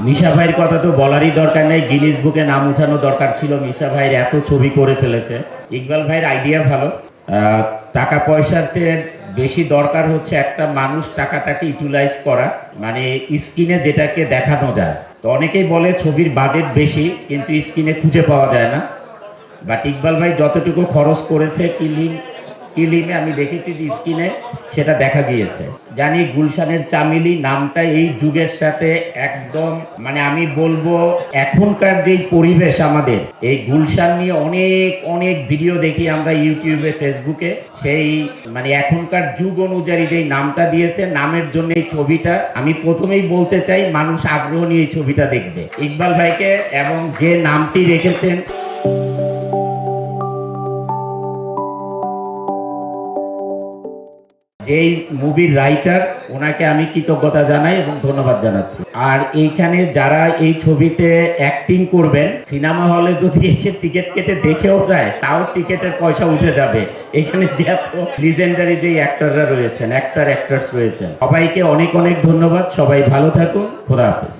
মিশা ভাইয়ের কথা তো বলারই দরকার নেই, গিনিস বুকে নাম উঠানো দরকার ছিল। মিশা ভাইয়ের এত ছবি করে ফেলেছে। ইকবাল ভাইয়ের আইডিয়া ভালো। টাকা পয়সার চেয়ে বেশি দরকার হচ্ছে একটা মানুষ টাকাটাকে ইউটিলাইজ করা, মানে স্ক্রিনে যেটাকে দেখানো যায়। তো অনেকেই বলে ছবির বাজেট বেশি কিন্তু স্ক্রিনে খুঁজে পাওয়া যায় না, বাট ইকবাল ভাই যতটুকু খরচ করেছে কিলিমে আমি দেখেছি যে স্ক্রিনে সেটা দেখা গিয়েছে। জানি গুলশানের চামেলি নামটা এই যুগের সাথে একদম, মানে আমি বলবো এখনকার যেই পরিবেশ আমাদের এই গুলশান নিয়ে অনেক অনেক ভিডিও দেখি আমরা ইউটিউবে ফেসবুকে, সেই মানে এখনকার যুগ অনুযায়ী যেই নামটা দিয়েছে, নামের জন্য এই ছবিটা আমি প্রথমেই বলতে চাই মানুষ আগ্রহ নিয়ে এই ছবিটা দেখবে ইকবাল ভাইকে, এবং যে নামটি রেখেছেন যেই মুভির রাইটার, ওনাকে আমি কৃতজ্ঞতা জানাই এবং ধন্যবাদ জানাচ্ছি। আর এইখানে যারা এই ছবিতে অ্যাক্টিং করবেন, সিনেমা হলে যদি এসে টিকিট কেটে দেখেও যায় তাও টিকিটের পয়সা উঠে যাবে। এখানে যে এত লিজেন্ডারি যেই অ্যাক্টররা রয়েছেন, অ্যাক্টার্স রয়েছেন, সবাইকে অনেক অনেক ধন্যবাদ। সবাই ভালো থাকুন। খোদা হাফেজ।